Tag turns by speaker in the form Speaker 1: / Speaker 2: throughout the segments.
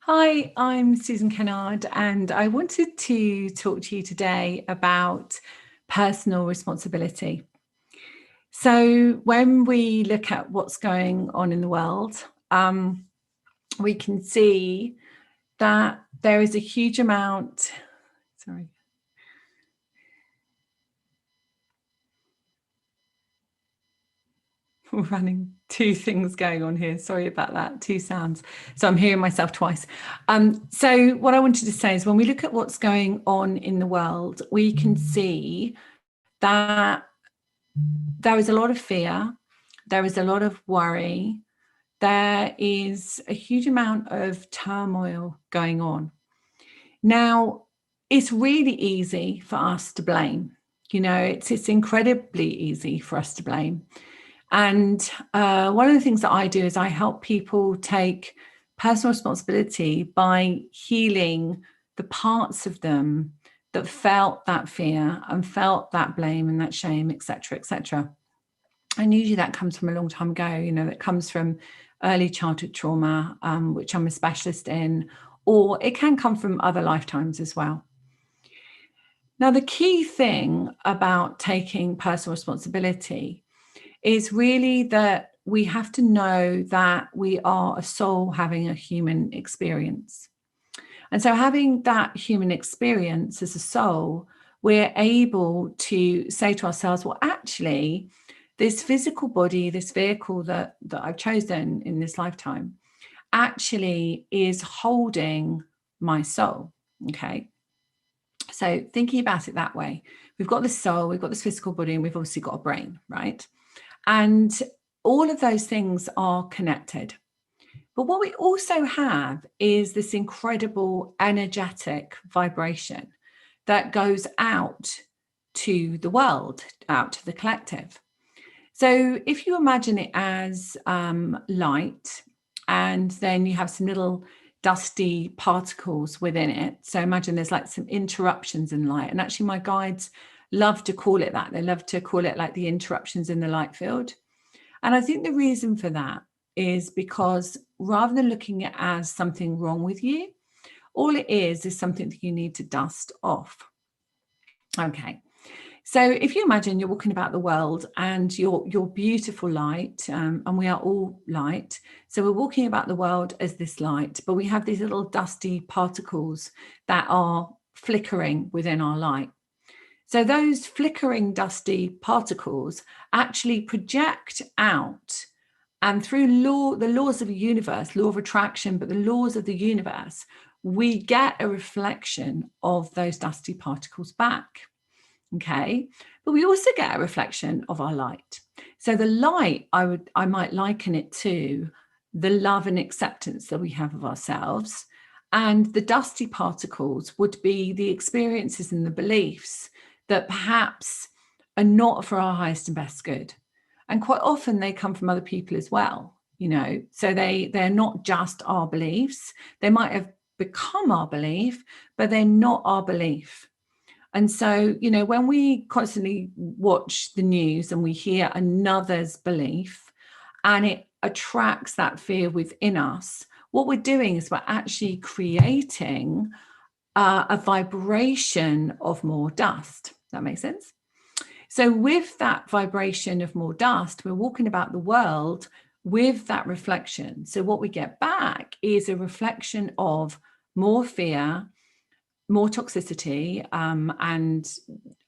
Speaker 1: Hi, I'm Susan Kennard, and I wanted to talk to you today about personal responsibility. So, when we look at what's going on in the world, we can see that there is a huge amount. Sorry. We're running two things going on here. Sorry about that, two sounds. So I'm hearing myself twice. So what I wanted to say is when we look at what's going on in the world, we can see that there is a lot of fear, there is a lot of worry, there is a huge amount of turmoil going on. Now, it's really easy for us to blame. It's incredibly easy for us to blame. And one of the things that I do is I help people take personal responsibility by healing the parts of them that felt that fear and felt that blame and that shame, etc., etc. And usually that comes from a long time ago, that comes from early childhood trauma, which I'm a specialist in, or it can come from other lifetimes as well. Now, the key thing about taking personal responsibility is really that we have to know that we are a soul having a human experience. And so having that human experience as a soul, we're able to say to ourselves, well, actually, this physical body, this vehicle that I've chosen in this lifetime, actually is holding my soul. Okay. So thinking about it that way, we've got the soul, we've got this physical body, and we've obviously got a brain, right? And all of those things are connected. But what we also have is this incredible energetic vibration that goes out to the world, out to the collective. So if you imagine it as light, and then you have some little dusty particles within it. So imagine there's like some interruptions in light. And actually my guides love to call it that. They love to call it like the interruptions in the light field. And I think the reason for that is because rather than looking at it as something wrong with you, all it is something that you need to dust off. Okay. So if you imagine you're walking about the world and you're beautiful light, and we are all light. So we're walking about the world as this light, but we have these little dusty particles that are flickering within our light. So those flickering dusty particles actually project out, and through the laws of the universe, law of attraction, but the laws of the universe, we get a reflection of those dusty particles back. Okay, but we also get a reflection of our light. So the light, I might liken it to the love and acceptance that we have of ourselves, and the dusty particles would be the experiences and the beliefs that perhaps are not for our highest and best good. And quite often they come from other people as well, so they're not just our beliefs. They might have become our belief, but they're not our belief. And so, when we constantly watch the news and we hear another's belief and it attracts that fear within us, what we're doing is we're actually creating a vibration of more dust. That makes sense? So with that vibration of more dust, we're walking about the world with that reflection. So what we get back is a reflection of more fear, more toxicity, and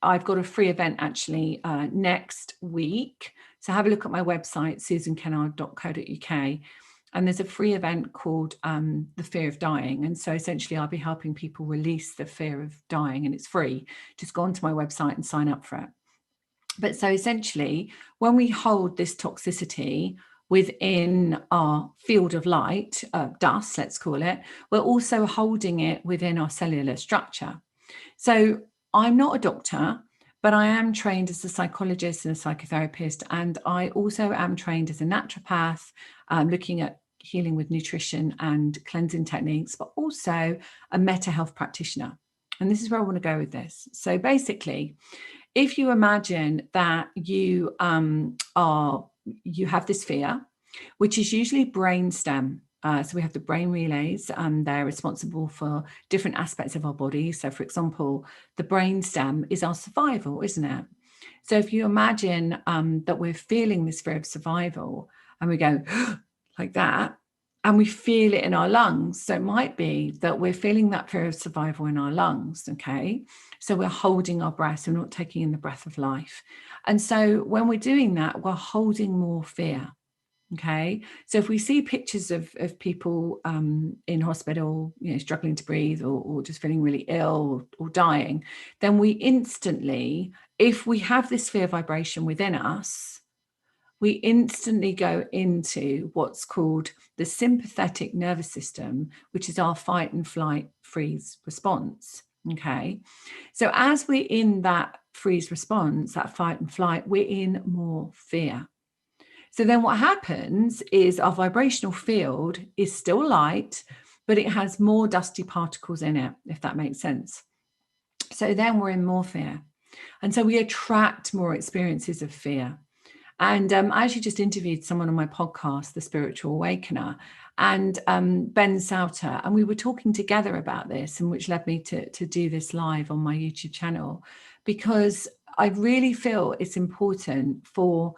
Speaker 1: I've got a free event actually next week. So have a look at my website, susankennard.co.uk, and there's a free event called The Fear of Dying. And so essentially I'll be helping people release the fear of dying, and it's free. Just go onto my website and sign up for it. But so essentially, when we hold this toxicity within our field of light, dust, let's call it, we're also holding it within our cellular structure. So I'm not a doctor, but I am trained as a psychologist and a psychotherapist. And I also am trained as a naturopath, looking at healing with nutrition and cleansing techniques, but also a mental health practitioner. And this is where I want to go with this. So basically, if you imagine that you have this fear, which is usually brainstem. So we have the brain relays, they're responsible for different aspects of our body. So for example, the brainstem is our survival, isn't it? So if you imagine that we're feeling this fear of survival and we go like that, and we feel it in our lungs. So it might be that we're feeling that fear of survival in our lungs, okay? So we're holding our breath, so we're not taking in the breath of life. And so when we're doing that, we're holding more fear. Okay, so if we see pictures of people in hospital, struggling to breathe or just feeling really ill or dying, then we instantly, if we have this fear vibration within us, we instantly go into what's called the sympathetic nervous system, which is our fight and flight freeze response. Okay, so as we're in that freeze response, that fight and flight, we're in more fear. So then what happens is our vibrational field is still light, but it has more dusty particles in it, if that makes sense. So then we're in more fear. And so we attract more experiences of fear. And I actually just interviewed someone on my podcast, The Spiritual Awakener, and Ben Sauter, and we were talking together about this, and which led me to do this live on my YouTube channel, because I really feel it's important for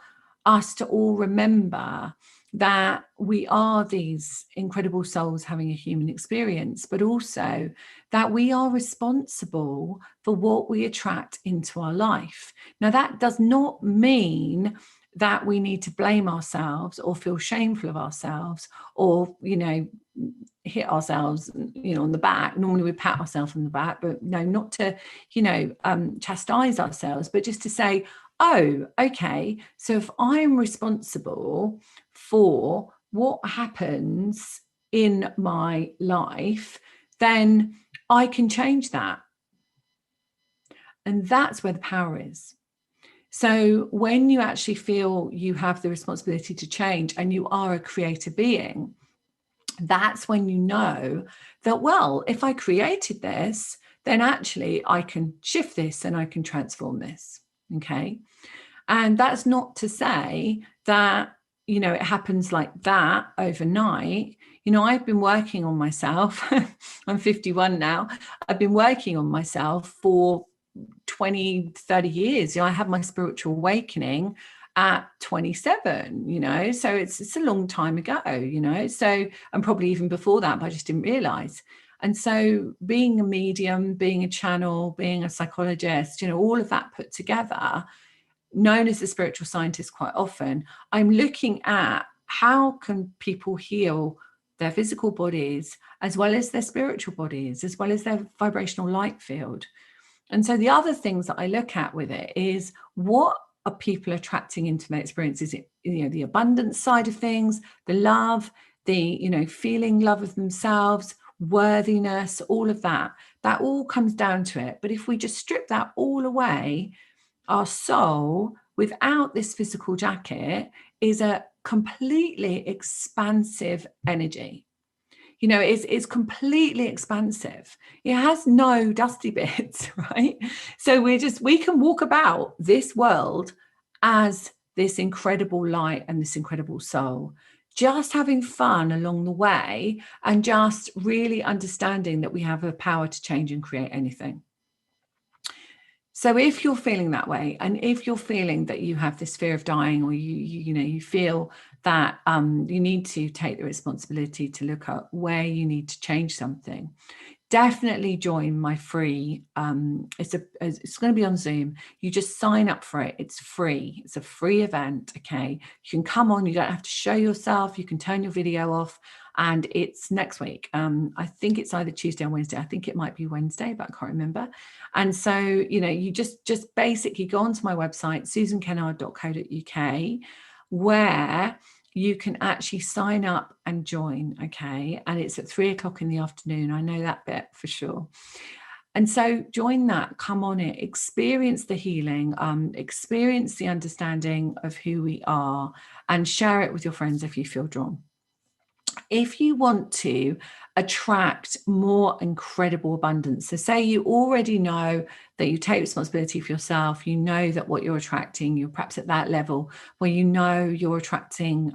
Speaker 1: us to all remember that we are these incredible souls having a human experience, but also that we are responsible for what we attract into our life. Now, that does not mean that we need to blame ourselves or feel shameful of ourselves or, hit ourselves, on the back. Normally we pat ourselves on the back, but no, not to, chastise ourselves, but just to say, oh, okay, so if I'm responsible for what happens in my life, then I can change that. And that's where the power is. So when you actually feel you have the responsibility to change and you are a creator being, that's when you know that, well, if I created this, then actually I can shift this and I can transform this. Okay. And that's not to say that, it happens like that overnight. I've been working on myself. I'm 51 now. I've been working on myself for 20, 30 years. I had my spiritual awakening at 27, so it's a long time ago, so, and probably even before that, but I just didn't realize. And so being a medium, being a channel, being a psychologist, all of that put together, known as a spiritual scientist quite often, I'm looking at how can people heal their physical bodies as well as their spiritual bodies, as well as their vibrational light field. And so the other things that I look at with it is, what are people attracting into their experience? Is it, the abundance side of things, the love, the, feeling love of themselves, worthiness, all of that all comes down to it. But if we just strip that all away, our soul, without this physical jacket, is a completely expansive energy. It's completely expansive. It has no dusty bits, right? So we can walk about this world as this incredible light and this incredible soul, just having fun along the way and just really understanding that we have the power to change and create anything. So if you're feeling that way, and if you're feeling that you have this fear of dying, or you feel that you need to take the responsibility to look at where you need to change something, definitely join my free. It's going to be on Zoom. You just sign up for it. It's free. It's a free event. Okay, you can come on. You don't have to show yourself. You can turn your video off. And it's next week. I think it's either Tuesday or Wednesday. I think it might be Wednesday, but I can't remember. And so, you just basically go onto my website, susankennard.co.uk, where you can actually sign up and join. Okay. And it's at 3:00 in the afternoon. I know that bit for sure. And so join that, come on it, experience the healing, experience the understanding of who we are, and share it with your friends if you feel drawn. If you want to attract more incredible abundance, so say you already know that you take responsibility for yourself, you know that what you're attracting, you're perhaps at that level where you know you're attracting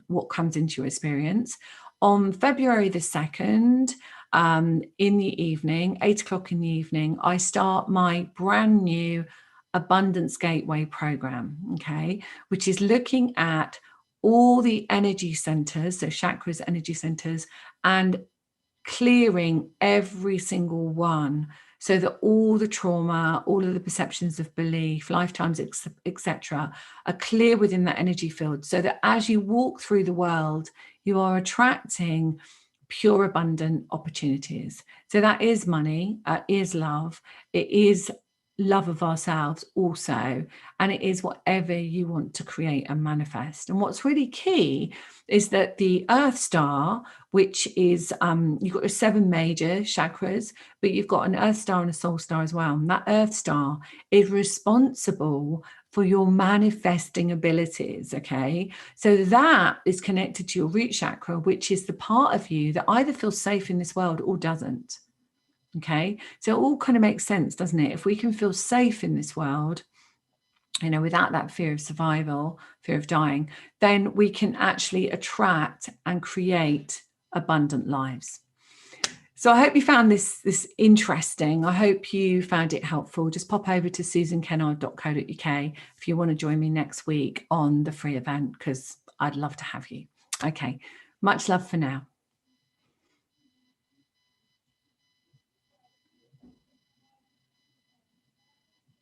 Speaker 1: what comes into your experience, On February the 2nd, in the evening, 8 o'clock in the evening, I start my brand new Abundance Gateway program, okay, which is looking at all the energy centers, so chakras, energy centers, and clearing every single one so that all the trauma, all of the perceptions of belief, lifetimes, etc., are clear within that energy field, so that as you walk through the world, you are attracting pure, abundant opportunities. So that is money, is love, it is love of ourselves also, and it is whatever you want to create and manifest. And what's really key is that the Earth Star, which is you've got your 7 major chakras, but you've got an Earth Star and a Soul Star as well, and that Earth Star is responsible for your manifesting abilities. Okay, so that is connected to your root chakra, which is the part of you that either feels safe in this world or doesn't. Okay, so it all kind of makes sense, doesn't it? If we can feel safe in this world, you know, without that fear of survival, fear of dying, then we can actually attract and create abundant lives. So I hope you found this interesting. I hope you found it helpful. Just pop over to susankennard.co.uk if you want to join me next week on the free event, because I'd love to have you. Okay, much love for now.